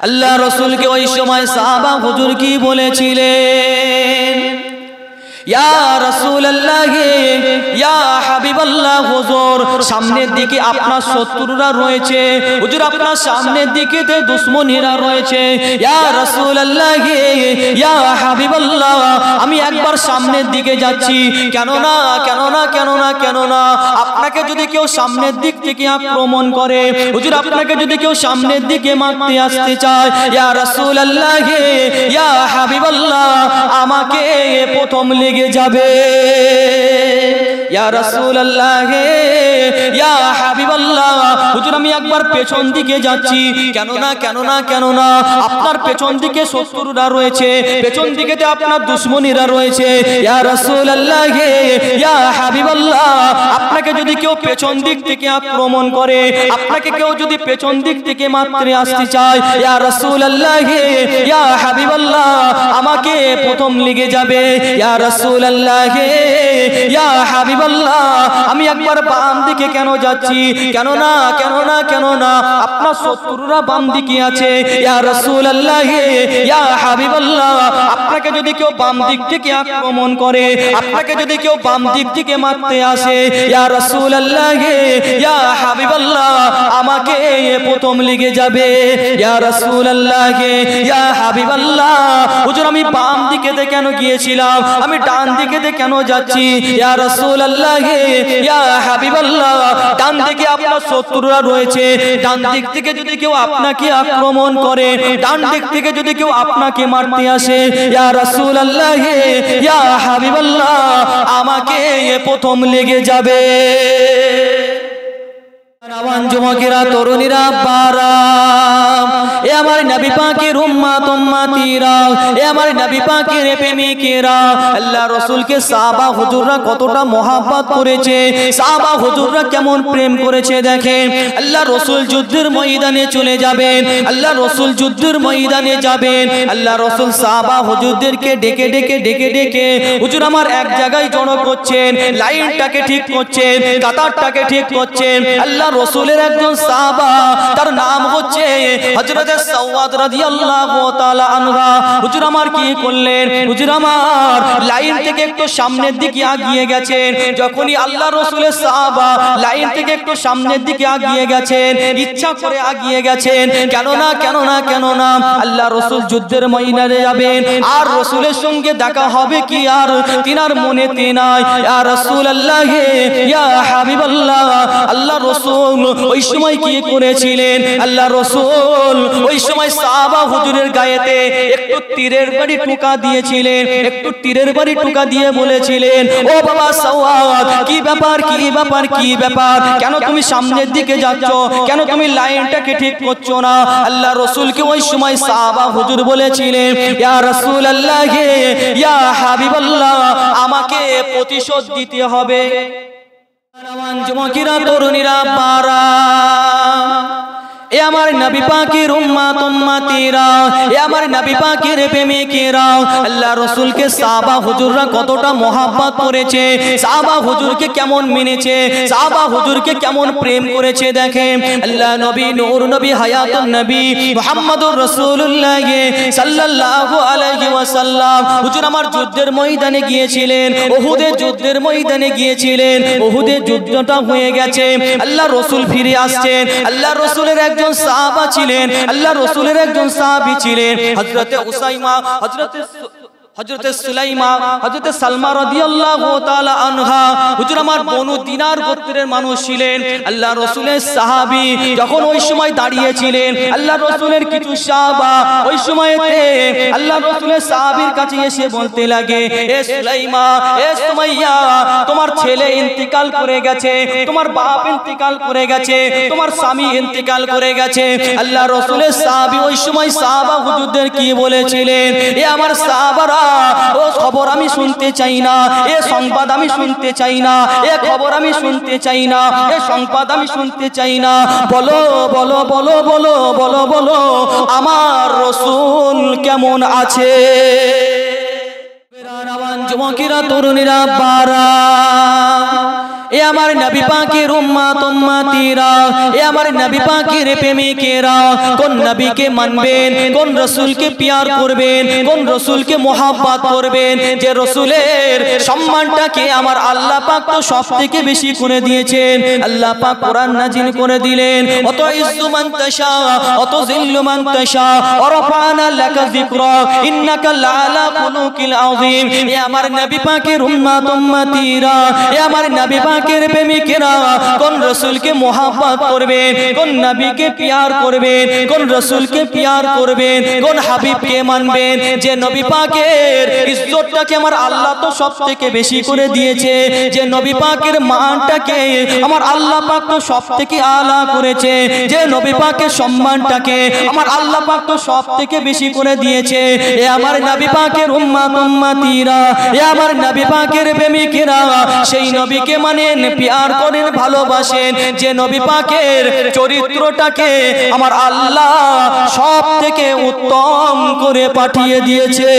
আল্লাহ রাসূলকে ওই সময় সাহাবা হুজুর কি বলেছিলেন? ইয়া রাসূলুল্লাহ, ইয়া হাবিবাল্লাহ, হুজুর সামনের দিকে আপনার শত্রুরা রয়েছে, হুজুর আপনার সামনের দিকে দুশমনীরা রয়েছে। ইয়া রাসূলুল্লাহ, ইয়া হাবিবাল্লাহ, আমি একবার সামনের দিকে যাচ্ছি। কেন না আপনাকে যদি কেউ সামনের দিক থেকে আক্রমণ করে, হুজুর আপনাকে যদি কেউ সামনের দিকে মারতে আসতে চায়, ইয়া রাসূলুল্লাহ, ইয়া হাবিবাল্লাহ, আমাকে প্রথম লেগে যাবে। ইয়া রাসূলুল্লাহ, ইয়া হাবিবাল্লাহ, হুজুর আমি একবার পেছন দিকে যাচ্ছি। কেন না আপনার পেছন দিকে শত্রুরা রয়েছে, পেছন দিকেতে আপনার দুশমনীরা রয়েছে। ইয়া রাসূলুল্লাহ, ইয়া হাবিবাল্লাহ, আপনাকে যদি কেউ পেছন দিক থেকে আক্রমণ করে, আপনাকে কেউ যদি পেছন দিক থেকে মারতে আসতে চায়, ইয়া রাসূলুল্লাহ, ইয়া হাবিবাল্লাহ, আমাকে প্রথম লেগে যাবে। ইয়া রাসূলুল্লাহ, ইয়া হাবিবাল্লাহ, আমি একবার বাম দিকে কেন যাচ্ছি? কেন না আপনার শত্রুরা বাম দিকে আছে। ইয়া রাসূলুল্লাহ, ইয়া হাবিবাল্লাহ, আপনাকে যদি কেউ বাম দিক থেকে আক্রমণ করে, আপনাকে যদি কেউ বাম দিক থেকে মারতে আসে, ইয়া রাসূলুল্লাহ, ইয়া হাবিবাল্লাহ, আমাকে প্রথম লেগে যাবে। ইয়া রাসূলুল্লাহ, ইয়া হাবিবাল্লাহ, হুজুর আমি বাম দিকে কেন গিয়েছিলাম, আমি ডান দিকে কেন যাচ্ছি? ইয়া রাসূলুল্লাহ, ইয়া হাবিবাল্লাহ, ডান দিকে আপনার শত্রুরা রয়েছে, ডান দিক থেকে যদি কেউ আপনাকে আক্রমণ করে, ডান দিক থেকে যদি কেউ আপনাকে মারতে আসে, ইয়া রাসূলুল্লাহ, ইয়া হাবিবাল্লাহ, আমাকে প্রথম লেগে যাবে। নওয়ান যুবকেরা, তরুণীরা, বারা, এ আমার নবী পাকের উম্মত উম্মতিরা, এ আমার নবী পাকের প্রেমিকেরা, আল্লাহ রাসূলকে সাহাবা হুজুররা কতটা মহব্বত করেছে, সাহাবা হুজুররা কেমন প্রেম করেছে দেখেন। আল্লাহ রাসূল যুদ্ধের ময়দানে চলে যাবেন, আল্লাহ রাসূল যুদ্ধের ময়দানে যাবেন, আল্লাহ রাসূল সাহাবা হুজুরদেরকে ডেকে ডেকে হুজুর আমার এক জায়গায় জড়ো করছেন, লাইনটাকে ঠিক করছেন, কাতারটাকে ঠিক করছেন। আল্লাহ রাসূলের একজন সাহাবা, তার নাম হচ্ছে হযরত সাওয়াদ রাদিয়াল্লাহু তাআলা আনহা, হুজুর আমার কি করলেন? হুজুর আমার লাইন থেকে একটু সামনের দিকে এগিয়ে গেছেন। যখনই আল্লাহ রাসূলের সাহাবা লাইন থেকে একটু সামনের দিকে এগিয়ে গেছেন, ইচ্ছা করে এগিয়ে গেছেন, কেন না আল্লাহ রাসূল যুদ্ধের ময়দানে যাবেন, আর রাসূলের সঙ্গে দেখা হবে কি আর তিনার মনেতে নাই। ইয়া রাসূলুল্লাহ, ইয়া হাবিবাল্লাহ, আল্লাহ রাসূল ওই সময় কি করেছিলেন? আল্লাহ রাসূল ওই সময় সাহাবা হুজুরের গায়েতে একটু তীরের বাড়ি টুকা দিয়েছিলেন, একটু তীরের বাড়ি টুকা দিয়ে বলেছিলেন, ও বাবা সাওয়াদ, কি ব্যাপার, কেন তুমি সামনের দিকে যাচ্ছ, কেন তুমি লাইনটাকে ঠিক করছো না? আল্লাহ রাসূলকে ওই সময় সাহাবা হুজুর বলেছিলেন, ইয়া রাসূলুল্লাহ, ইয়া হাবিবাল্লাহ, আমাকে প্রতিশোধ দিতে হবে। নওয়ান যুবকেরা, তরুণীরা, বারা, এ আমার নবী পাকের উম্মত উম্মতিরা, এ আমার নবী পাকের প্রেমিকেরা, আল্লাহ রাসূলকে সাহাবা হুজুররা কতটা মহব্বত করেছে, সাহাবা হুজুরকে কেমন মেনেছে, সাহাবা হুজুরকে কেমন প্রেম করেছে দেখেন। আল্লাহ নবী, নূর নবী, হায়াতুন নবী মুহাম্মদুর রাসূলুল্লাহ সাল্লাল্লাহু আলাইহি ওয়াসাল্লাম হুজুর আমার যুদ্ধের ময়দানে গিয়েছিলেন, উহুদের যুদ্ধের ময়দানে গিয়েছিলেন। উহুদের যুদ্ধটা হয়ে গেছে, আল্লাহ রাসূল ফিরে আসছেন। আল্লাহ রাসূলের একজন সাহাবা ছিলেন, আল্লাহ রাসূলের একজন সাহাবী ছিলেন হযরতে উসাইমা, হযরতে সুলাইমা, হযরতে সালমা রাদিয়াল্লাহু তাআলা আনহা, হুজুর আমার বনু দিনার গোত্রের মানুষ ছিলেন, আল্লাহ রাসূলের সাহাবী। যখন ওই সময় দাঁড়িয়েছিলেন, আল্লাহ রাসূলের কিছু সাহাবা ওই সময়তে আল্লাহ রাসূলের সাহাবীর কাছে এসে বলতে লাগে, এ সুলাইমা, এ সুমাইয়া, তোমার ছেলে ইন্তিকাল করে গেছে, তোমার বাপ ইন্তিকাল করে গেছে, তোমার স্বামী ইন্তিকাল করে গেছে। আল্লাহ রাসূলের সাহাবী ওই সময় সাহাবা হুজুরদের কি বলেছিলেন, এ আমার সাহাবারা, ও খবর আমি শুনতে চাই না, এ সংবাদ আমি শুনতে চাই না, এ খবর আমি শুনতে চাই না, এ সংবাদ আমি শুনতে চাই না, বলো বলো বলো বলো বলো বলো আমার রাসূল কেমন আছে? যুবকেরা, তরুণীরা, বারা, এ আমার নবী পাকের উম্মত উম্মতিরা, এ আমার নবী পাকের প্রেমিকেরা, কোন নবীকে মানবেন, কোন রাসূলকে প্যার করবেন, কোন রাসূলকে মোহাব্বত করবেন, যে রাসূলের সম্মানটাকে আমার আল্লাহ পাক তো সবথেকে বেশি করে দিয়েছেন। আল্লাহ পাক কোরআন নাজিল করে দিলেন, অত ইজ্জু মান তাশা অত জিল্লু মান তাশা ওয়া রাফা'না লাকা যিকরা ইন্নাকা লা'আলা খুলুকিল আযীম। এ আমার নবী পাকের উম্মত উম্মতিরা, এ আমার নবী পাকের প্রেমিকেরা, কোন রাসূলকে মোহাব্বত করবেন, কোন নবীকে প্যার করবেন, কোন রাসূলকে প্যার করবেন, কোন হাবিবকে মানবেন, যে নবী পাকের ইজ্জতটাকে আমার আল্লাহ তো সবথেকে বেশি করে দিয়েছে, যে নবী পাকের মানটাকে আমার আল্লাহ পাক তো সবথেকে আলা করেছে, যে নবী পাকের সম্মানটাকে আমার আল্লাহ পাক তো সবথেকে বেশি করে দিয়েছে। এ আমার নবী পাকের উম্মত উম্মতিরা, এ আমার নবী পাকের প্রেমিকেরা, সেই নবীকে মানেন, প্যার করেন, ভালোবাসেন, যে নবী পাকের চরিত্রটাকে আমার আল্লাহ সবথেকে উত্তম করে পাঠিয়ে দিয়েছে।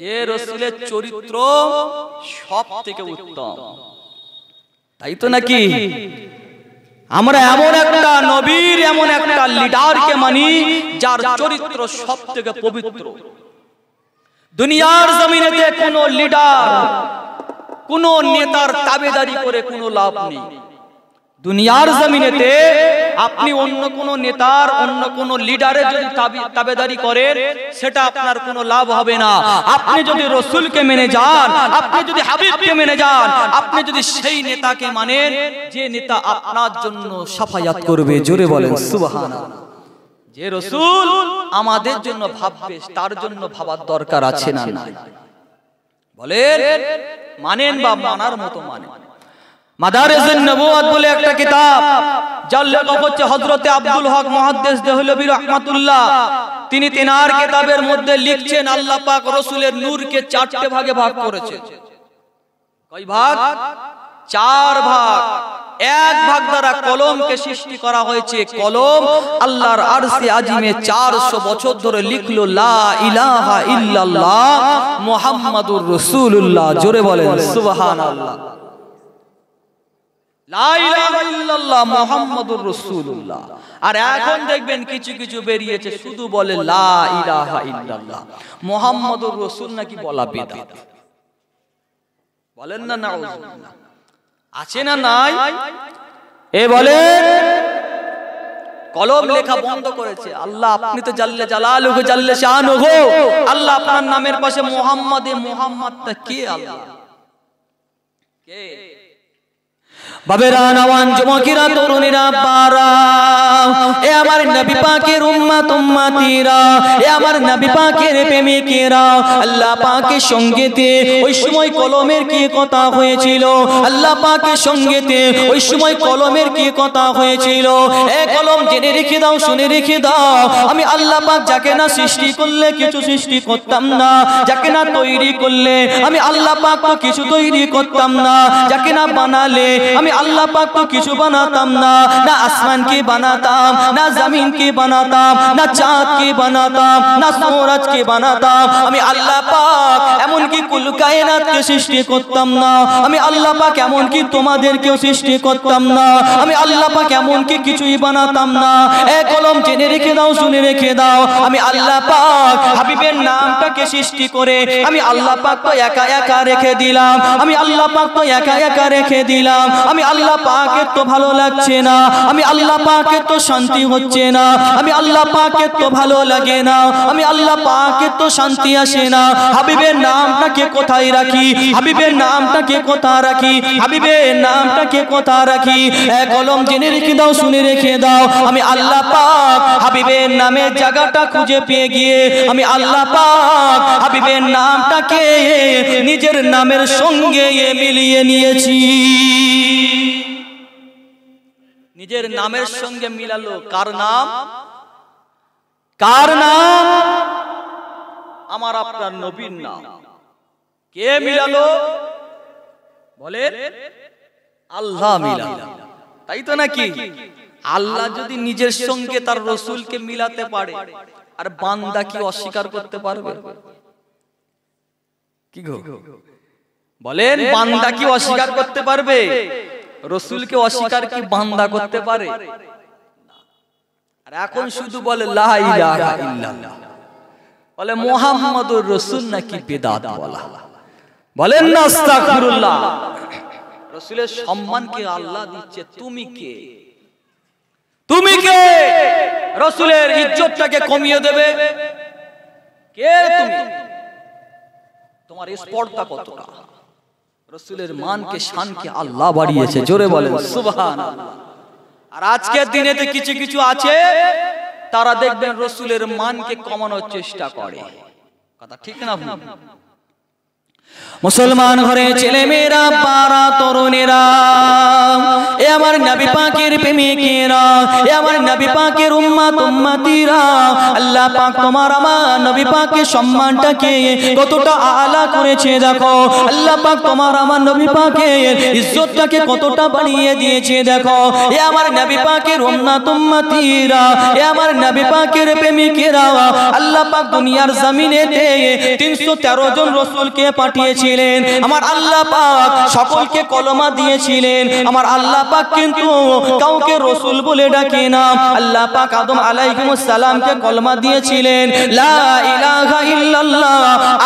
যে রাসূলের চরিত্র সবথেকে উত্তম, তাই তো নাকি? আমরা এমন একটা নবীর, এমন একটা লিডারকে মানি যার চরিত্র সবথেকে পবিত্র। দুনিয়ার জমিনেতে কোনো লিডার, কোনো নেতার তাবেদারি করে কোনো লাভ নেই। দুনিয়ার জমিনেতে আপনি অন্য কোন নেতার, অন্য কোন লিডারের যদি তাবেদারি করেন, সেটা আপনার কোনো লাভ হবে না। আপনি যদি রাসূলকে মেনে যান, আপনি যদি হাবিবকে মেনে যান, আপনি যদি সেই নেতাকে মানেন যে নেতা আপনার জন্য শাফায়াত করবে, জোরে বলেন সুবহানাল্লাহ। যে রাসূল আমাদের জন্য ভাববে, তার জন্য ভাবার দরকার আছে না? বলেন, মানেন বা মানার মতো মানেন। মাদারিজুন নবুওয়াত বলে একটা কিতাব, যার লেখক হচ্ছে হযরতে আব্দুল হক মুহাদ্দিস দেহলভী রাহমাতুল্লাহ। তিনি তিনার কিতাবের মধ্যে লিখছেন, আল্লাহ পাক রাসূলের নূরকে চারটে ভাগে ভাগ করেছেন। কয় ভাগ? চার ভাগ। এক ভাগ দ্বারা কলমকে সৃষ্টি করা হয়েছে। কলম আল্লাহর আরশে আজিমে 400 বছর ধরে লিখলো লা ইলাহা ইল্লাল্লাহ মুহাম্মাদুর রাসূলুল্লাহ, জোরে বলেন সুবহানাল্লাহ। লা ইলাহা ইল্লাল্লাহ মুহাম্মাদুর রাসূলুল্লাহ। আর এখন দেখবেন কিছু কিছু বেরিয়েছে শুধু বলে লা ইলাহা ইল্লাল্লাহ, মুহাম্মাদুর রাসূল নাকি বলা বিদআত। বলেন না নাউযুবিল্লাহ, আছে না নাই? এ বলেন, কলম লেখা বন্ধ করেছে। আল্লাহ আপনি তো জাল্লে জালালুহু জাল্লে শানুহু, আল্লাহ আপনার নামের পাশে মুহাম্মাদে, মুহাম্মাদটা কে? আল্লাহ কে? বাবেরা, নওয়ান, যুবকেরা, তরুণীরা, বারা, এ আমার নবী পাকের উম্মত উম্মতিরা, এ আমার নবী পাকের প্রেমিকেরা, আল্লাহ পাকের সঙ্গেতে ওই সময় কলমের কি কথা হয়েছিল? আল্লাহ পাকের সঙ্গেতে ওই সময় কলমের কি কথা হয়েছিল? এ কলম জেনে রেখে দাও, শুনে রেখে দাও। আমি আল্লাহ পাক যাকে না সৃষ্টি করলে কিছু সৃষ্টি করতাম না, যাকে না তৈরি করলে আমি আল্লাহ পাক তো কিছু তৈরি করতাম না, যাকে না বানালে আমি আল্লাহ পাক তো কিছু বানাতাম না। না আসমান কে বানাতাম, না জমিন কে বানাতাম, না চাঁদ কে বানাতাম, না সূরজ কে বানাতাম। আমি আল্লাহ পাক এমন কি কুল কায়নাত কে সৃষ্টি করতাম না। আমি আল্লাহ পাক এমন কি তোমাদেরকেও সৃষ্টি করতাম না। আমি আল্লাহ পাক এমন কি কিছুই বানাতাম না। এ কলম জেনে রেখে দাও, শুনে রেখে দাও। আমি আল্লাহ পাক হাবিবের নামটাকে সৃষ্টি করে আমি আল্লাহ পাক তো একা একা রেখে দিলাম। আমি আল্লাহ পাক তো একা একা রেখে দিলাম। আমি আল্লাহ পাকের তো ভালো লাগছে না, আমি আল্লাহ পাকের তো শান্তি হচ্ছে না, আমি আল্লাহ পাকের তো ভালো লাগে না, আমি আল্লাহ পাকের তো শান্তি আসে না। হাবিবের নামটাকে কোথায় রাখি? হাবিবের নামটাকে কোথায় রাখি? হাবিবের নামটাকে কোথায় রাখি? কলম জেনে রেখে দাও, শুনে রেখে দাও। আমি আল্লাহ পাক হাবিবের নামের জায়গাটা খুঁজে পেয়ে গিয়ে আমি আল্লাহ পাক হাবিবের নামটাকে নিজের নামের সঙ্গে মিলিয়ে নিয়েছি। নিজের নামের সঙ্গে মিলালো। কার নাম? কার নাম? আমার আপনার নবীর নাম। কে মিলালো? বলে আল্লাহ মিলালো। তাই তো নাকি? আল্লাহ যদি নিজের সঙ্গে তার রাসূলকে মিলাতে পারে, আর বান্দা কি অস্বীকার করতে পারবে? কি গো, বলেন বান্দা কি অস্বীকার করতে পারবে? রসুলকে অস্বীকার কি বান্দা করতে পারে? আর এখন শুধু বলে লা ইলাহা ইল্লাল্লাহ, বলে মুহাম্মাদুর রাসূল নাকি বিদআত বলা। বলেন না আস্তাগফিরুল্লাহ। রসুলের সম্মানকে আল্লাহ দিচ্ছে, তুমি কে? তুমি কে রসুলের ইজ্জতটাকে কমিয়ে দেবে? কে তুমি? তোমার স্পর্ধা কতটা? রসুলের মানকে শানকে আল্লাহ বাড়িয়েছে, জোরে বলেন সুবহানাল্লাহ। আর আজকের দিনেতে কিছু কিছু আছে, তারা দেখবেন রসুলের মানকে কমানোর চেষ্টা করে। কথা ঠিক না? মুসলমান ঘরে ছেলে মেয়েরা, পাড়া তরুণেরা, এ আমার নবী পাকের প্রেমিকেরা, এ আমার নবী পাকের উম্মত উম্মতিরা, আল্লাহ পাক তোমার আমার নবী পাকের সম্মানটাকে কতটা আলা করেছে দেখো। আল্লাহ পাক তোমার আমার নবী পাকের ইজ্জতটাকে কতটা বাড়িয়ে দিয়েছে দেখো। এ আমার নবী পাকের উম্মত উম্মতিরা, এ আমার নবী পাকের প্রেমিকেরা, আল্লাহ পাক দুনিয়ার জমিনেতে 313 জন রাসূলকে পাঠিয়েছিলেন। আমার আল্লাহ পাক সকলকে কলমা দিয়েছিলেন। আমার আল্লাহ পাক কিন্তু কাউকে রাসূল বলে ডাকে না। আল্লাহ পাক আদম আলাইহিস সালামকে কলমা দিয়েছিলেন, লা ইলাহা ইল্লাল্লাহ,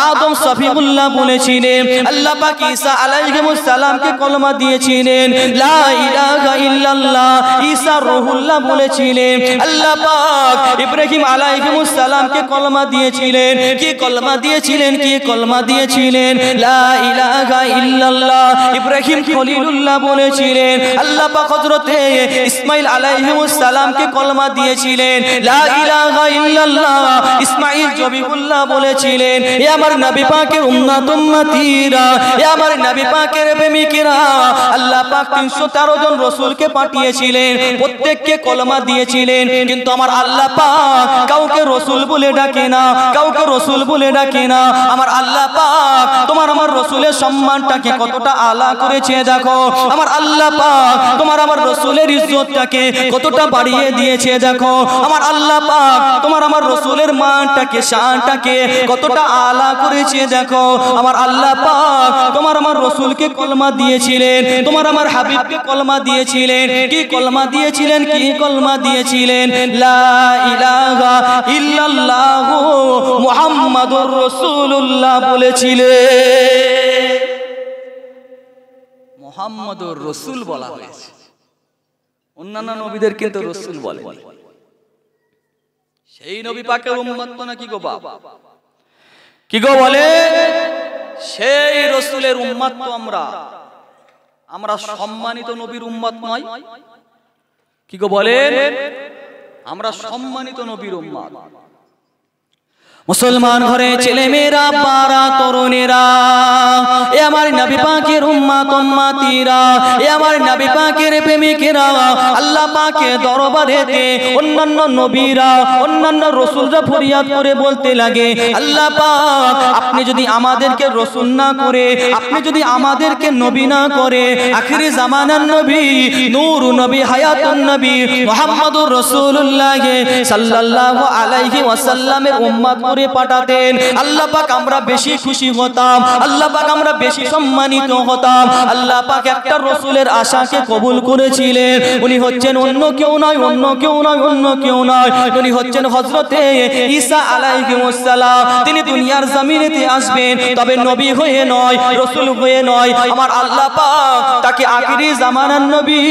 আদম সফিউল্লাহ বলেছিলেন। আল্লাহ পাক ঈসা আলাইহিস সালামকে কলমা দিয়েছিলেন, লা ইলাহা ইল্লাল্লাহ, ঈসা রূহুল্লাহ বলেছিলেন। আল্লাহ পাক ইব্রাহিম আলাইহিস সালামকে কলমা দিয়েছিলেন। কি কলমা দিয়েছিলেন? কি কলমা দিয়েছিলেন? লা ইলাহা ইল্লাল্লাহ। ইব্রাহিম খলিলুল্লাহ বলেছিলেন। আল্লাহ পাক হযরতে ইসমাঈল আলাইহিস সালামকে কলমা দিয়েছিলেন, লা ইলাহা ইল্লাল্লাহ। ইসমাঈল জবিহুল্লাহ বলেছিলেন। এ আমার নবী পাকের উম্মত উম্মতিরা, এ আমার নবী পাকের প্রেমিকেরা, আল্লাহ পাক 313 জন রাসূলকে পাঠিয়েছিলেন, প্রত্যেককে কলমা দিয়েছিলেন। কিন্তু আমার আল্লাহ পাক কাউকে রাসূল বলে ডাকে না, কাউকে রাসূল বলে ডাকে না। আমার আল্লাহ পাক তোমার আমার রাসূলের সম্মানটাকে কতটা আলা করেছে দেখো। আমার আল্লাহ পাক তোমার আমার রাসূলের ইজ্জতটাকে কতটা বাড়িয়ে দিয়েছে দেখো। আমার আল্লাহ পাক তোমার আমার রাসূলের মানটাকে শানটাকে কতটা আলা করেছে দেখো। আমার আল্লাহ পাক তোমার আমার রাসূলকে কলমা দিয়েছিলেন, তোমার আমার হাবিবকে কলমা দিয়েছিলেন। কি কলমা দিয়েছিলেন? কি কলমা দিয়েছিলেন? লা ইলাহা ইল্লাল্লাহ মুহাম্মাদুর রাসূলুল্লাহ বলেছিলেন। মুহাম্মাদুর রাসূল বলা হয়েছে, অন্যান্য নবীদের কিন্তু রাসূল বলেনি। সেই নবী পাকের উম্মত তো নাকি গো বাবা, কি গো বলে, সেই রাসূলের উম্মত তো আমরা সম্মানিত নবীর উম্মত নয়? কি গো বলেন, আমরা সম্মানিত নবীর উম্মত। মুসলমান ঘরে ছেলে মেয়েরা, পাড়া তরুণেরা, এ আমার নবী পাকের উম্মত উম্মতিরা, এ আমার নবী পাকের প্রেমিকেরা, আল্লাহ পাকের দরবারেতে অন্যান্য নবীরা, অন্যান্য রাসূলরা ফরিয়াদ করে বলতে লাগে, আল্লাহ পাক আপনি যদি আমাদেরকে রাসূল না করে, আপনি যদি আমাদেরকে নবী না করে, আখিরি জামানার নবী, নূর নবী, হায়াতুন নবী মুহাম্মদুর রাসূলুল্লাহ সাল্লাল্লাহু আলাইহি ওয়াসাল্লামের উম্মত করে পাঠাতেন, আল্লাহ পাক আমরা বেশি খুশি হতাম, আল্লাহ পাক আমরা বেশি সম্মানিত হতাম। আল্লাহ পাক একটা রাসূলের আশাকে কবুল করেছিলেন। উনি হচ্ছেন অন্য কেউ নয়, অন্য কেউ নয়, অন্য কেউ নয়, উনি হচ্ছেন হযরতে ঈসা আলাইহিস সালাম। তিনি দুনিয়ার জমিনেতে আসবেন, তবে নবী হয়ে নয়, রাসূল হয়ে নয়। আমার আল্লাহ পাক তাকে আখিরি জামানার নবী,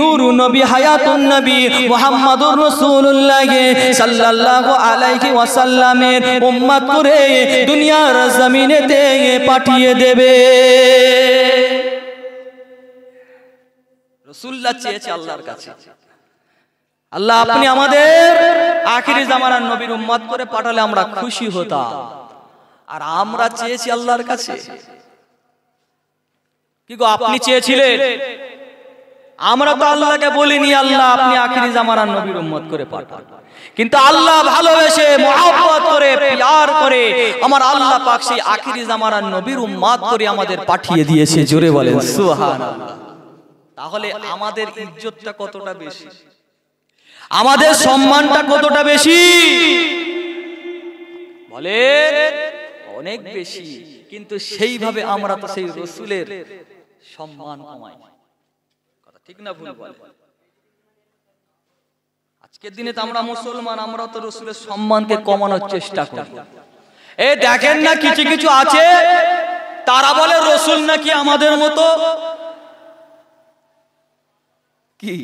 নূর নবী, হায়াতুন নবী মুহাম্মদুর রাসূলুল্লাহ সাল্লাল্লাহু আলাইহি ওয়াসাল্লামের উম্মত করে দুনিয়ার জমিনেতে পাঠিয়ে দেবে। রাসূলুল্লাহ চেয়েছে আল্লাহর কাছে, আল্লাহ আপনি আমাদের আখিরি জামানার নবীর উম্মত করে পাঠালে আমরা খুশি হতাম। আর আমরা চেয়েছি আল্লাহর কাছে, কি গো আপনি চেয়েছিলেন? আমরা তো আল্লাহকে বলিনি আল্লাহ আপনি আখিরি জামানার নবীর উম্মত করে পাঠান, কিন্তু আল্লাহ ভালোবেসে মহব্বত করে প্যার করে আমার আল্লাহ পাক সেই আখিরি জামানার নবীর উম্মত করে আমাদের পাঠিয়ে দিয়েছে। জোরে বলেন সুবহানাল্লাহ। তাহলে আমাদের ইজ্জতটা কতটা বেশি, আমাদের সম্মানটা কতটা বেশি? বলেন অনেক বেশি। কিন্তু সেইভাবে আমরা তো সেই রসুলের সম্মান কমাই। কথা ঠিক না ভুল বলে? আজকের দিনে তো আমরা মুসলমান, আমরা তো রসুলের সম্মানকে কমানোর চেষ্টা করি। এই দেখেন না কিছু কিছু আছে তারা বলে রসুল নাকি আমাদের মতো, কি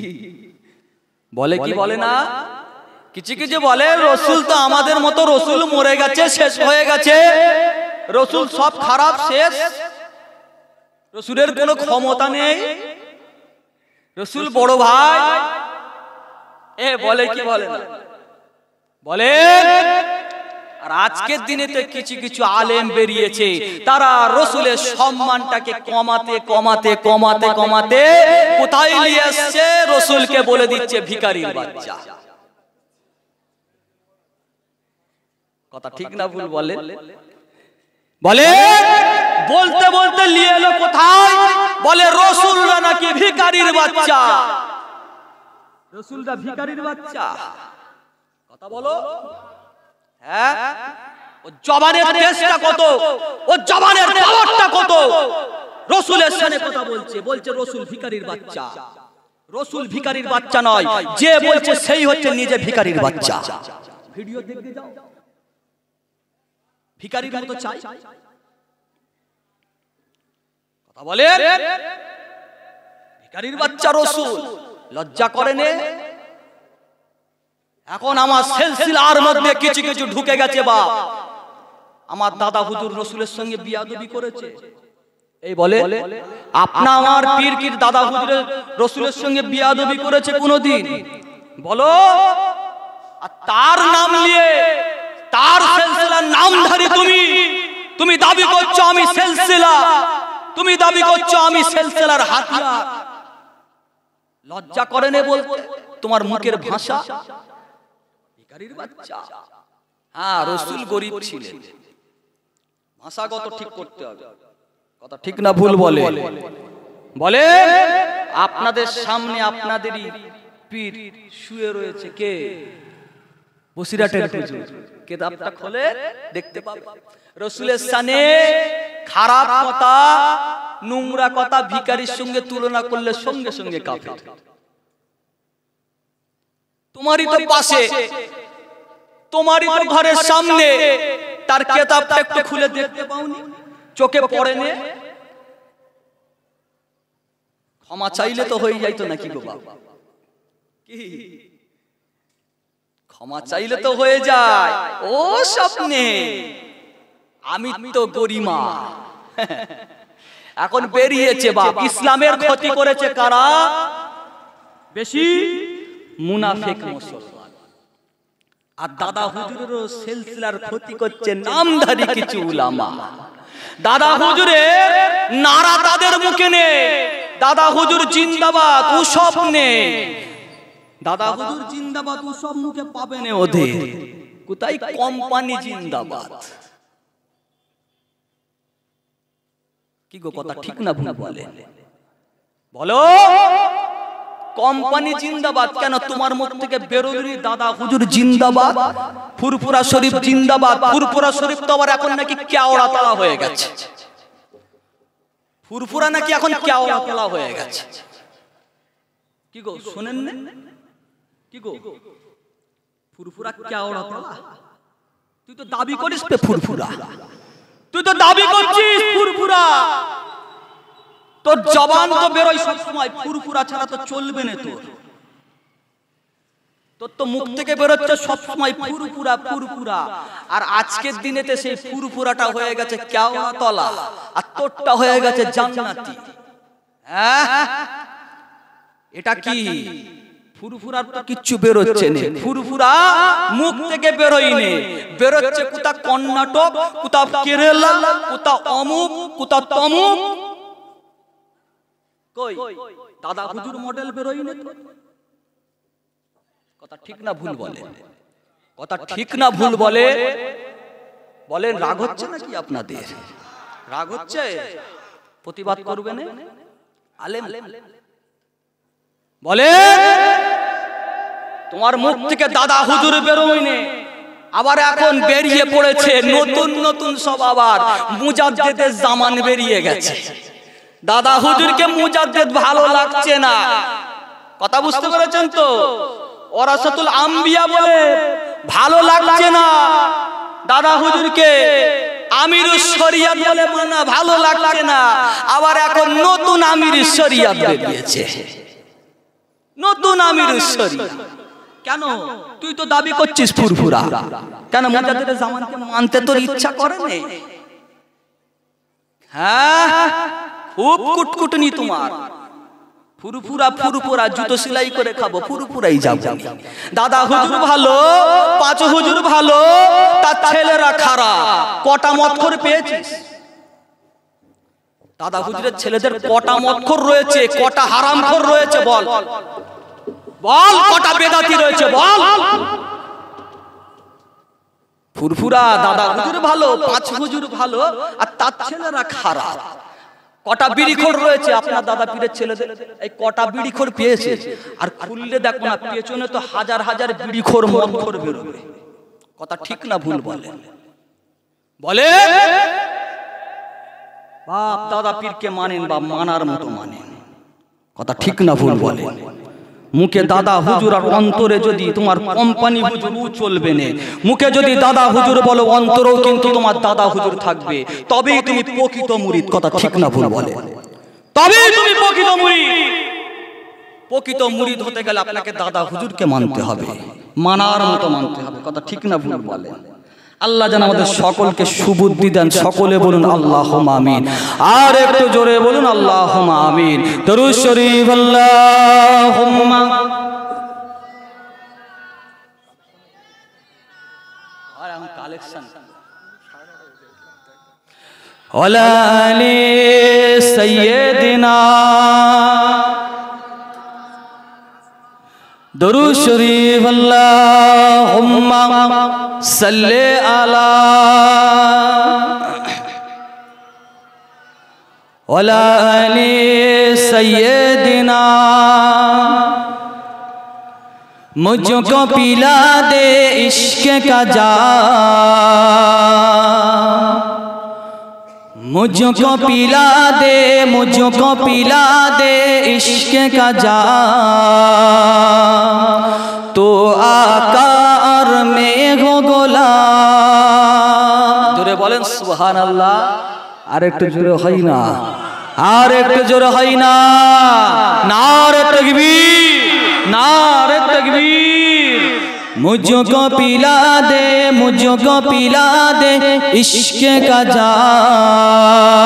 বলে কি বলে না, কিছু কিছু বলে রসুল তো আমাদের মতো, রসুল মরে গেছে, শেষ হয়ে গেছে, রসুল সব খারাপ শেষ, রসুলের কোনো ক্ষমতা নেই, রসুল বড় ভাই। এ বলে কি বলে না বলে। আর আজকের দিনে তো কিছু কিছু আলেম বেরিয়েছে, তারা রসুলের সম্মানটাকে কমাতে কমাতে কমাতে কমাতে কোথায় নিয়ে আসছে, রসুলকে বলে দিচ্ছে ভিখারির বাচ্চা। কথা ঠিক না ভুল বলে? বলে বলতে বলতে নিয়ে এলো কোথায়, বলে রসুলরা নাকি ভিখারির বাচ্চা, রসুলরা ভিখারির বাচ্চা। কথা বলো। হ্যাঁ, ও জবানের টেস্টটা কত, ও জবানের পাওয়ারটা কত। রসুলের সামনে কথা বলছে, বলছে রসুল ভিখারির বাচ্চা। রসুল ভিখারির বাচ্চা নয়, যে বলছে সেই হচ্ছে নিজে ভিখারির বাচ্চা। ভিডিও দেখতে যাও, ভিখারির মতো চাই। কথা বলে ভিখারির বাচ্চা রসুল, লজ্জা করে নে? এখন আমার সিলসিলার মধ্যে কিছু কিছু ঢুকে গেছে। বাপ, আমার দাদা হুজুর রসুলের সঙ্গে বিয়াদবি করেছে, এই বলে আপনা আমার পীর কি দাদা হুজুরের রসুলের সঙ্গে বিয়াদবি করেছে কোনদিন? বলো। আর তার নাম নিয়ে, তার সিলসিলার নামধারী তুমি, তুমি দাবি করছো আমি সিলসিলা, তুমি দাবি করছো আমি সিলসিলার হাতিয়ার। লজ্জা করে নে বলতে? তোমার মুখের ভাষা। ভিখারির বাচ্চা। হ্যাঁ, রসুল গরিব ছিলেন, ভাষাগত ঠিক করতে হবে। কথা ঠিক না ভুল বলে? বলে আপনাদের সামনে আপনাদেরই পীর শুয়ে রয়েছে, কে? বসিরহাটের হুজুর। কিতাবটা খোলে দেখতে পাবে, রসুলের শানে খারাপ কথা, নোংরা কথা ভিখারির সঙ্গে তুলনা করলে সঙ্গে সঙ্গে কাফের। তোমারই তো পাশে, তোমারই তো ঘরের সামনে, তার কিতাবটা একটু খুলে দেখতে পাওনি? চোখে পড়ে নে? ক্ষমা চাইলে তো হয়ে যাইতো নাকি গো বাবা? কি ক্ষমা চাইলে তো হয়ে যায়? ও স্বপ্নে আমি তো গরিমা। এখন বেরিয়েছে বাপ, ইসলামের ক্ষতি করেছে কারা বেশি? মুনাফিক মুসলমান। আর দাদা হুজুরেরও সিলসিলার ক্ষতি করছে নামধারী কিছু উলামা। দাদা হুজুরের নারা তাদের মুখে নেই, দাদা হুজুর জিন্দাবাদ উসব নেই, দাদা হুজুর জিন্দাবাদ উসব মুখে পাবে না ওদের। কোথায় কোম্পানি জিন্দাবাদ? কি গো, কথা ঠিক না ভুল বলে? বলো। কোম্পানি জিন্দাবাদ কেন? তোমার মুখ থেকে বেরোলি দাদা হুজুর জিন্দাবাদ, ফুরফুরা শরীফ জিন্দাবাদ। ফুরফুরা শরীফ তো আবার এখন নাকি কেওড়া তলা হয়ে গেছে। ফুরফুরা নাকি এখন কেওড়া তলা হয়ে গেছে। কি গো শুনেন না? কি গো, ফুরফুরা কেওড়া তলা? তুই তো দাবি করিস ফুরফুরা, তুই তো দাবি করছিস ফুরফুরা, তোর জবান তো বেরোয় সব সময় ফুরফুরা ছাড়া তো চলবে না তোর। তোর তো মুখ থেকে বেরোচ্ছে সব সময় ফুরফুরা ফুরফুরা। আর আজকের দিনেতে সেই ফুরফুরাটা হয়ে গেছে কেওড়া তলা, আর তোরটা হয়ে গেছে জান্নাতি। হ্যাঁ, এটা কি? ফুরফুরার তো কিচ্ছু বেরোচ্ছে না, ফুরফুরা মুখ থেকে বেরোয় নে, বেরোচ্ছে কোথা কর্ণাটক, কোথা কেরালা, কোথা অমুক, কোথা তমুক। কই দাদা হুজুর মডেল বেরোয় না? কথা ঠিক না ভুল বলে? কথা ঠিক না ভুল বলে? বলেন রাগ হচ্ছে নাকি আপনাদের? রাগ হচ্ছে? প্রতিবাদ করবে না আলেম? বলে তোমার মুখ থেকে দাদা হুজুর বেরোয় না, আবার এখন বেরিয়ে পড়েছে নতুন নতুন সব আবার মুজাদ্দেদের জামান বেরিয়ে গেছে। দাদা হুজুরকে মুজাদ্দেদ ভালো লাগছে না, কথা বুঝতে পেরেছেন তো? ওরাসাতুল আম্বিয়া বলে ভালো লাগছে না, দাদা হুজুরকে আমিরুস শরিয়াত বলে মানা ভালো লাগছে না। আবার এখন নতুন আমিরুস শরিয়াত বেরিয়েছে, নতুন আমিরুস শরিয়াত। কেন তুই তো দাবি করছিস ফুরফুরা, কেন মুজাদ্দেদের জামানকে মানতে তোর ইচ্ছা করে না? হ্যাঁ, খুব কুটকুটনি তোমার। ফুরফুরা ফুরফুরা জুতো সেলাই করে খাবো, ফুরফুরাই যাবো। দাদা হুজুর ভালো, পাঁচ হুজুর ভালো, তার ছেলেরা খারাপ। কটা মতখোর পেয়েছিস? দাদা হুজুরের ছেলেদের কটা মতখোর রয়েছে, কটা হারামখোর রয়েছে বল বল, কটা বেদাতি রয়েছে বল। ফুরফুরা দাদা হুজুর ভালো, পাঁচ হুজুর ভালো, আর তার ছেলেরা খারাপ। কটা বিড়িখোর রয়েছে আপনার দাদা পীরের ছেলেদের, এই কটা বিড়িখোর পেয়েছে। আর খুললে দেখো না, পেছনে তো হাজার হাজার বিড়িখোর মদখোর বেরোবে। কথা ঠিক না ভুল বলে? বলে বাপ দাদা পীরকে মানেন বা মানার মতো মানেন, কথা ঠিক না ভুল বলে? মুখে দাদা হুজুর আর অন্তরে যদি তোমার কোম্পানি হুজুর চলবে না। মুখে যদি দাদা হুজুর বলো, অন্তরেও কিন্তু তোমার দাদা হুজুর থাকবে, তবেই তুমি প্রকৃত মুরিদ, কথা ঠিক না ভুল বলে? তবেই তুমি প্রকৃত মুরিদ। প্রকৃত মুরিদ হতে গেলে আপনাকে দাদা হুজুরকে মানতে হবে, মানার মতো মানতে হবে, কথা ঠিক না ভুল বলে? আল্লাহ যেন আমাদের সকলকে সুবুদ্ধি দেন, সকলে বলুন আল্লাহুম্মা আমিন। আর একটু জোরে বলুন আল্লাহুম্মা আমিন। দরুদ শরীফ আল্লাহুম্মা আর हम কালেকশন ওয়ালা আলি সাইয়্যিদিনা। দরুদ শরীফ আল্লাহুম্মা সাল্লি আলা ওয়ালা আলি সাইয়্যিদিনা। मुझको पिला दे इश्क का जाम, मुझको पिला दे, मुझको पिला दे इश्क का जाम। तो आका और मैं हो गोलाम। जोरे बोलें सुभान अल्लाह। আর একটু জোরে হয় না, আর একটু জোরে হয় না। নারে তাকবীর, नारे तकबीर। मुझको पिला दे, मुझको पिला दे इश्क का जाम।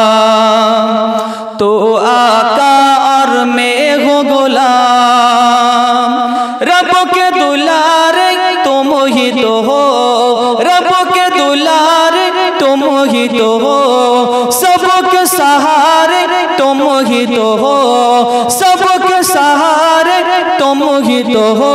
तो आका और मैं हो गुलाम। रब के दुलारे तुम ही तो हो, रब के दुलारे तुम ही तो हो, सबके सहारे तुम ही तो हो, सबके सहारे तुम ही तो हो।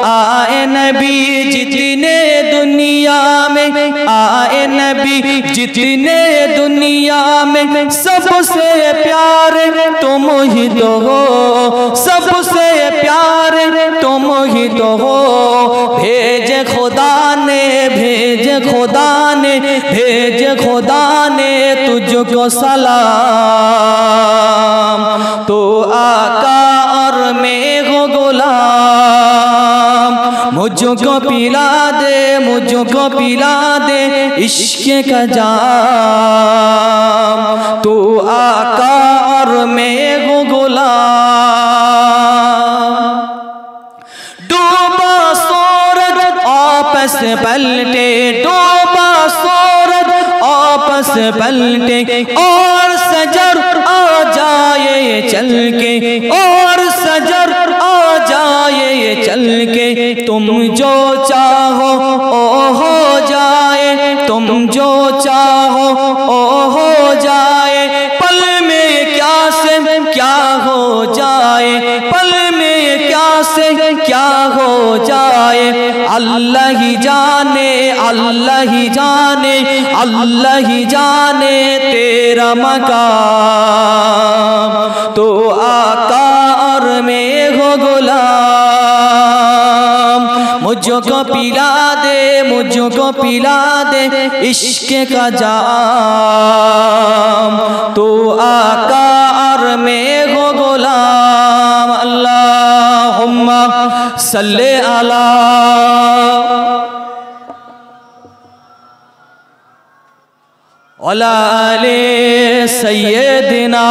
आए नबी जितने दुनिया में, आए नबी जितने दुनिया में, सबसे प्यारे तुम ही तो हो, सबसे प्यारे तुम ही तो हो। भेजे खुदा ने, भेजे खुदा ने, भेजे खुदा ने तुझको सलाम। तो आका और मैं हो गुलाम। मुझको पिला दे, मुझको पिला दे इश्क का जाम। तो आका और मैं हो गुलाम। डूबा सूरज आपस पलटे, डूबा सूरज आपस पलटे, और सजर आ जाए चल के, और सजर आ जाए चल के। तुम जो चाहो ओ हो जाए, तुम जो चाहो ओ हो जाए। पल में क्या से क्या हो जाए, पल में क्या से क्या हो जाए। अल्लाह ही जाने, अल्लाह ही जाने, अल्लाह ही जाने तेरा मकाम। तो आका और मैं हो गुलाम। मुझको पिला दे, मुझको पिला दे इश्क का जाम, तू आका और मैं हो गुलाम। अल्लाहुम्मा सल्ले अला अला आले सय्यदिना।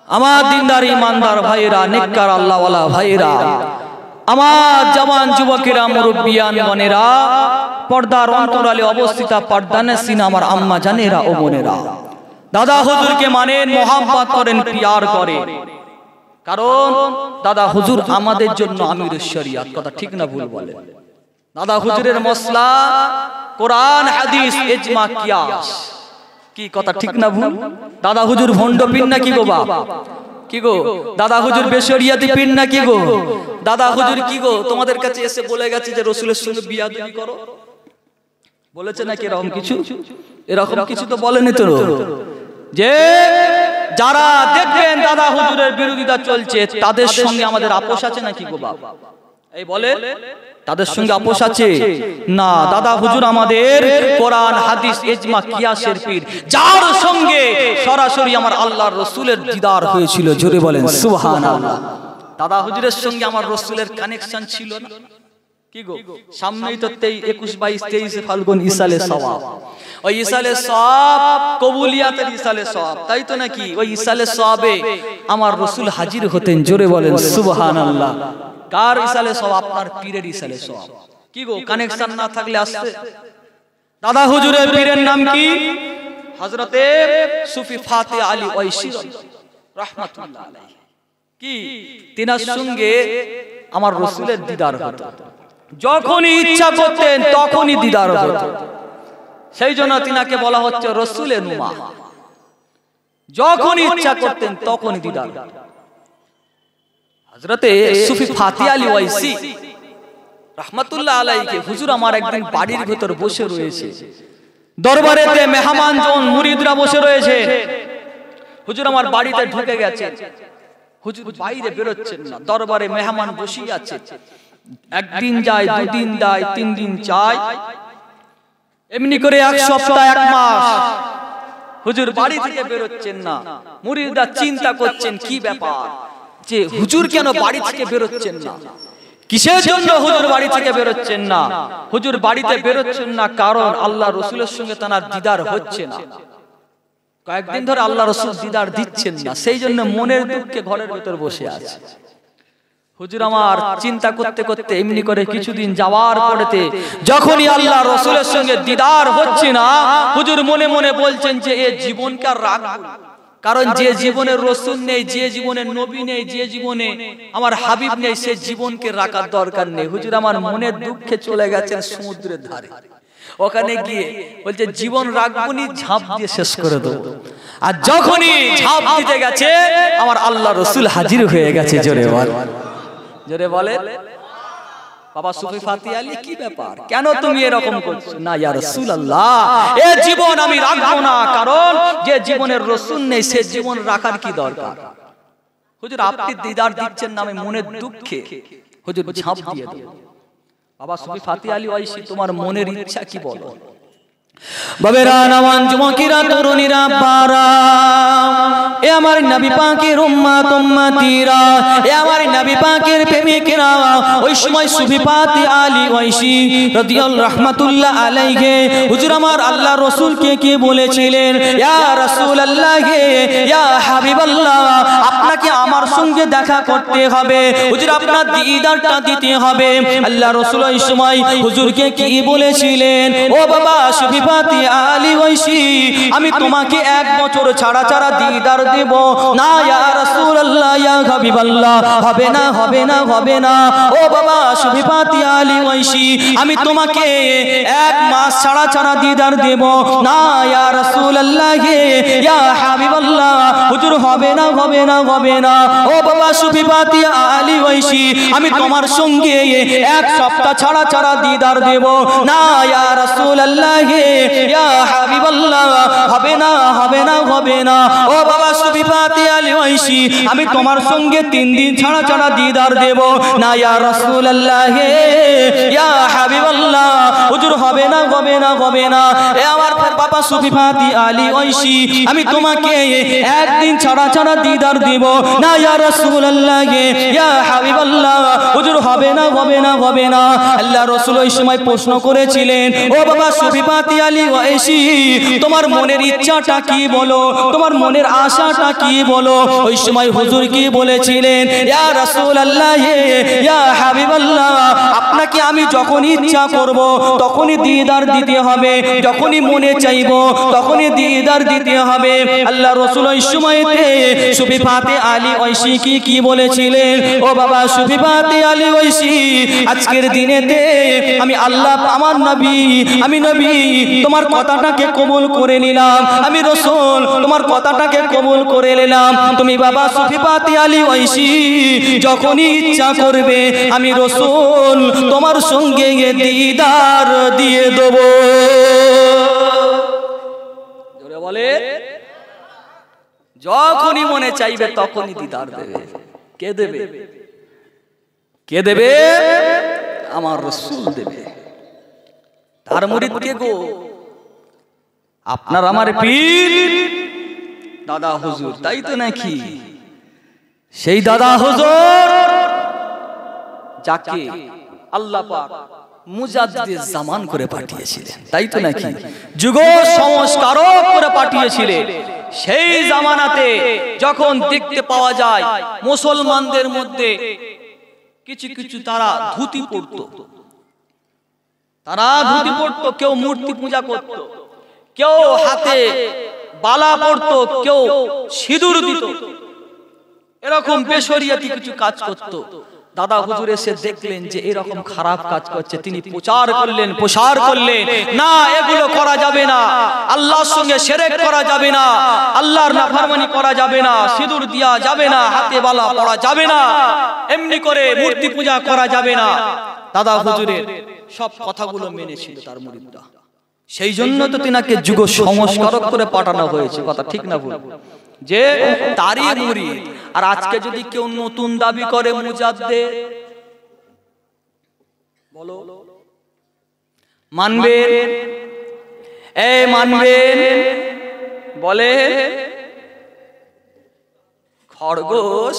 আমার দিনদার ইমানদার ভাইরা, নেককার আল্লাহওয়ালা ভাইরা, আমার জওয়ান যুবকেরা, মুরব্বিয়ান গণেরা, পর্দার অন্তরালে অবস্থিত পর্দানশীন আমার আম্মা জানেরা ও বোনেরা, দাদা হুজুরকে মানেন, মোহাব্বত করেন, পিয়ার করেন, কারণ দাদা হুজুর আমাদের জন্য আমির শরিয়াত। কথা ঠিক না ভুল বলেন? দাদা হুজুরের মসলা কোরআন, হাদিস, ইজমা, কিয়াস। কি কথা ঠিক না ভুল? দাদা হুজুর ভণ্ড পীর না কি গো বাপ? কি গো দাদা হুজুর বেশরিয়াতি পীর না কি গো? দাদা হুজুর কি গো তোমাদের কাছে এসে বলে গেছে যে রাসূলের সঙ্গে বিয়াদবি করো? বলেছে নাকি এরকম কিছু? এরকম কিছু তো বলেনি তো। যে যারা দেখবেন দাদা হুজুরের বিরোধিতা চলছে তাদের সঙ্গে আমাদের আপোষ আছে নাকি গো বাপ? এই বলে তাদের সঙ্গে আপোষ আছে না। দাদা হুজুর আমাদের কোরআন, হাদিস, ইজমা, কিয়াসের পীর, যার সঙ্গে সরাসরি আমার আল্লাহর রাসূলের দিদার হয়েছিল। জোরে বলেন সুবহানাল্লাহ। দাদা হুজুরের সঙ্গে আমার রাসূলের কানেকশন ছিল না কি গো? সামনেই তো 21, 22, 23 ফাল্গুন ইসালে সওয়াব। ওই ইসালে সওয়াব কবুলিয়াতের ইসালে সওয়াব, তাই তো নাকি? ওই ইসালে সওয়াবে আমার রাসূল হাজির হতেন। জোরে বলেন সুবহানাল্লাহ। কার ইসালে সওয়াব? আপনার পীরের ইসালে সওয়াব। কি গো কানেকশন না থাকলে আসছে? দাদা হুজুরের পীরের নাম কি? হযরতে সুফি ফাতে আলী ওয়াইসি রাহমাতুল্লাহ আলাইহি। কি তিনার সঙ্গে আমার রাসূলের দিদার হতো, যখনই ইচ্ছা করতেন তখনই দিদার হতো। সেই জন্য তিনাকে বলা হচ্ছে রাসূলের নুমা। যখনই ইচ্ছা করতেন তখনই দিদার। হযরতে সুফি ফাতে আলী ওয়াইসি রাহমাতুল্লাহ আলাইহি হুজুর আমার একদিন বাড়ির ভিতর বসে রয়েছে, দরবারেতে মেহমানজন মুরিদরা বসে রয়েছে। হুজুর আমার বাড়িতে ঢুকে গেছে, হুজুর বাইরে বেরোচ্ছেন না, দরবারে মেহমান বসে আছে। একদিন যায়, দুদিন যায়, 3 দিন যায়, এমনি করে 1 সপ্তাহ, 1 মাস হুজুর বাড়ি থেকে বেরোচ্ছেন না। মুরিদরা চিন্তা করছেন কি ব্যাপার, যে হুজুর কেন বাড়ি থেকে বেরোচ্ছেন না? কিসের জন্য হুজুর বাড়ি থেকে বেরোচ্ছেন না? হুজুর বাড়িতে বেরোচ্ছেন না কারণ আল্লাহ রাসূলের সঙ্গে তার দিদার হচ্ছে না। কয়েকদিন ধরে আল্লাহ রাসূল দিদার দিচ্ছেন না, সেই জন্য মনের দুঃখে ঘরের ভিতর বসে আছে। হুজুর আমার চিন্তা করতে করতে এমনি করে কিছুদিন যাওয়ার পরেতে যখনই আল্লাহ রাসূলের সঙ্গে দিদার হচ্ছে না, হুজুর মনে মনে বলছেন যে এ জীবনকার রাখবো, কারণ যে জীবনের রাসূল নেই, যে জীবনের নবী নেই, যে জীবনে আমার হাবিব নেই, সে জীবনকে রাখার দরকার নেই। হুজুর আমার মনের দুঃখে চলে গেছেন সমুদ্রের ধারে। ওখানে গিয়ে বলছে জীবন রাখবনি, ঝাঁপ দিয়ে শেষ করে দেবো। আর যখনই ঝাঁপ দিতে গেছে আমার আল্লাহ রাসূল হাজির হয়ে গেছে। জোরে বল, জোরে বলে বাবা সুফি ফাতে আলী, কি ব্যাপার, কেন তুমি এরকম করছো? না ইয়া রাসূলুল্লাহ, এই জীবন আমি রাখবো না, কারণ যে জীবনের রাসূল নেই সে জীবন রাখার কি দরকার? হুজুর আপনি দিদার দিচ্ছেন না, আমি মনের দুঃখে হুজুর ঝাঁপ দিয়ে দেব। বাবা সুফি ফাতে আলী ওয়াইসি, তোমার মনের ইচ্ছা কি বলো? বাবেরা, নওয়ান যুবকেরা, তরুণীরা, বারা, এ আমার নবী পাকের উম্মত উম্মতিরা, এ আমার নবী পাকের প্রেমিকেরা, ওই সময় সুফি ফাতে আলী ওয়াইসি রাদিয়াল্লাহু রাহমাতুল্লাহ আলাইহি হুজুর আমার আল্লাহ রাসূলকে কি বলেছিলেন? ইয়া রাসূলুল্লাহ, ইয়া হাবিবাল্লাহ, আপনাকে আমার সঙ্গে দেখা করতে হবে, হুজুর আপনার দিদারটা দিতে হবে। আল্লাহ রাসূল ওই সময় হুজুরকে কি বলেছিলেন? ও বাবা সুফি ফাতে আলী ওয়াইসি, আমি তোমাকে 1 বছর ছাড়া ছাড়া দিদার দেব না। ইয়া রাসূলুল্লাহ, ইয়া হাবিবাল্লাহ, হবে না, হবে না, হবে না। ও বাবা সুফি ফাতে আলী ওয়াইসি, আমি তোমাকে 1 মাস ছাড়া ছাড়া দিদার দেব না। ইয়া রাসূলুল্লাহ, ইয়া হাবিবাল্লাহ, হুজুর হবে না, হবে না, হবে না। ও বাবা সুফি ফাতে আলী ওয়াইসি, আমি তোমার সঙ্গে 1 সপ্তাহ ছাড়া ছাড়া দিদার দেব না। ইয়া রাসূলুল্লাহ, ইয়া হাবিবাল্লাহ, হবে না হবে না হবে না। ও বাবা সুফি ফাতে আলী ঐশী, আমি তোমার সঙ্গে 3 দিন ছাড়া ছাড়া দিদার দেব না। ইয়া রাসূলুল্লাহ, ইয়া হাবিবাল্লাহ, হুজুর হবে না হবে না হবে না। এ আমার বাবা সুফি ফাতে আলী ঐশী, আমি তোমাকে 1 দিন ছাড়া ছাড়া দিদার দিব না। ইয়া রাসূলুল্লাহ, ইয়া হাবিবাল্লাহ, হুজুর হবে না হবে না হবে না। আল্লাহ রাসূল ওই সময় প্রশ্ন করেছিলেন, ও বাবা সুফি ফাতে আলী ঐশী, তোমার মনের ইচ্ছাটা কি বলো, তোমার মনের আশাটা কি বলো। ওই সময় হুজুর কি বলেছিলেন, ইয়া রাসূলুল্লাহ, ইয়া হাবিবাল্লাহ, আপনাকে আমি যখনই ইচ্ছা করব তখনই দিদার দিতে হবে, যখনই মনে চাইব তখনই দিদার দিতে হবে। আল্লাহ রাসূল ওই সময়তে সুফি ফাতে আলী ঐশী কি বলেছিলেন, ও বাবা সুফি ফাতে আলী ঐশী, আজকের দিনেতে আমি আল্লাহ, আমার নবী, আমি নবী তোমার কথাটাকে কবুল করে নিলাম, আমি রাসূল তোমার কথাটাকে কবুল করে নিলাম। তুমি বাবা সুফি ফাতে আলী ঐশী যখনই ইচ্ছা করবে আমি রাসূল তোমার সঙ্গে দিদার দিয়ে দেব। জোরে বলে, যখনই মনে চাইবে তখনই দিদার দেবে। কে দেবে? কে দেবে? আমার রাসূল দেবে। তার মুরিদ কে গো? আপনার আমার পীর দাদা হুজুর, তাই তো নাকি? সেই দাদা হুজুর যাকে আল্লাহ পাক মুজাদ্দিদ জামান করে পাঠিয়েছিলেন, তাই তো নাকি? যুগ সংস্কারক করে পাঠিয়েছিলেন। সেই জামানাতে যখন দেখতে পাওয়া যায় মুসলমানদের মধ্যে কিছু কিছু তারা ধুতি পরত, কেউ মূর্তি পূজা করত, কেউ হাতে বালা পরত, কেউ সিঁদুর দিত, এরকম বেশরিয়াতি কিছু কাজ করত। দাদা হুজুর এসে দেখলেন যে এরকম খারাপ কাজ করছে, তিনি প্রচার করলেন, প্রসার করলেন, না এগুলো করা যাবে না, আল্লাহর সঙ্গে শিরক করা যাবে না, আল্লাহর নাফরমানি করা যাবে না, সিঁদুর দেয়া যাবে না, হাতে বালা পরা যাবে না, এমনি করে মূর্তি পূজা করা যাবে না। দাদা হুজুরের সব কথাগুলো মেনেছিল তার মুরিদরা। সেই জন্য তো তিনাকে যুগ সংস্কারক করে পাঠানো হয়েছে। কথা ঠিক না ভুল? যে তারই মুরিদ। আর আজকে যদি কেউ নতুন দাবি করে মুজাদ্দিদ, বলো মানবেন? এই মানবেন? বলে খরগোশ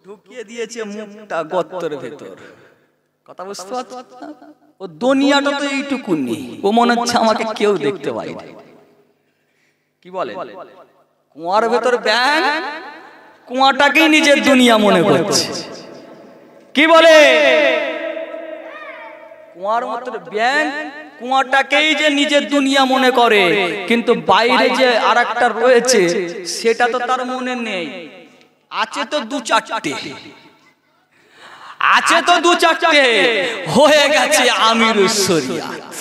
ঢুকিয়ে দিয়েছে মুখটা গর্তের ভেতর। কথা বুঝতে পারছো? ও দুনিয়াটা তো এইটুকুনি, ও মনে হচ্ছে আমাকে কেউ দেখতে পায় না। কি বলে? কুয়ার ভেতর ব্যাঙ কুয়াটাকেই নিজের দুনিয়া মনে করছে। কি বলে? কুয়ার ভেতর ব্যাঙ কুয়াটাকেই যে নিজের দুনিয়া মনে করে, কিন্তু বাইরে যে আরেকটা রয়েছে সেটা তো তার মনে নেই। আছে তো 2-4টে, আছে তো 2-4টে, হয়ে গেছে আমিরুস শরিয়াত,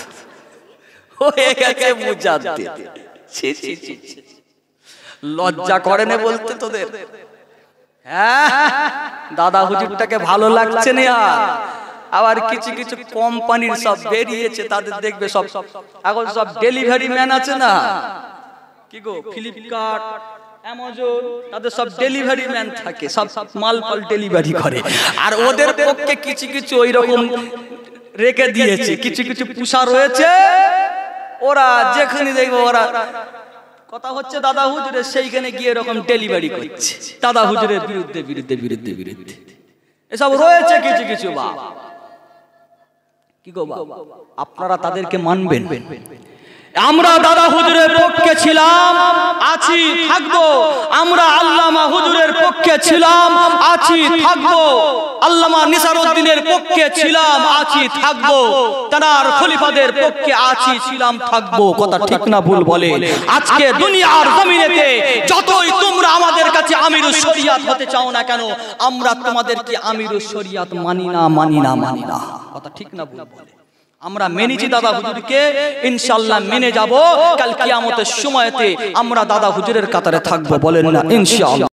হয়ে গেছে মুজাদ্দিদ। লজ্জা করে না বলতে তোদের? হ্যাঁ, দাদা হুজুরটাকে ভালো লাগছে না। আবার কিছু কিছু কোম্পানির সব বেরিয়েছে, তাদের দেখবে সব এখন সব ডেলিভারি ম্যান আছে না, কি গো, ফ্লিপকার্ট, অ্যামাজন, তাদের সব ডেলিভারি ম্যান থাকে, সব মাল ডেলিভারি করে। আর ওদের পক্ষে কিছু কিছু ওই রকম রেখে দিয়েছে, কিছু কিছু পুষা রয়েছে, ওরা যেখানে দেখবে ওরা কথা হচ্ছে দাদা হুজুরের, সেইখানে গিয়ে এরকম ডেলিভারি করছে দাদা হুজুরের বিরুদ্ধে বিরুদ্ধে বিরুদ্ধে বিরুদ্ধে। এসব রয়েছে কিছু কিছু। বাবা কি গো বাবা, আপনারা তাদেরকে মানবেন? আমরা দাদা হুজুরের পক্ষে ছিলাম, আছি, থাকবো। আমরা আল্লামা হুজুরের পক্ষে ছিলাম, আছি, থাকবো। আল্লামা নিসারউদ্দিনের পক্ষে ছিলাম, আছি, থাকবো। তার খলিফাদের পক্ষে আছি, ছিলাম, থাকবো। কথা ঠিক না ভুল বলে? আজকে দুনিয়ার জমিনেতে যতই তোমরা আমাদের কাছে আমিরুস শরিয়াত হতে চাও না কেন, আমরা তোমাদেরকে আমিরুস শরিয়াত মানি না, মানি না, মানি না। কথা ঠিক না ভুল বলে? আমরা মেনেছি দাদা হুজুরকে, ইনশাআল্লাহ মেনে যাব। কাল কিয়ামতের সময়তে আমরা দাদা হুজুরের কাতারে থাকবো। বলেন না ইনশাআল্লাহ?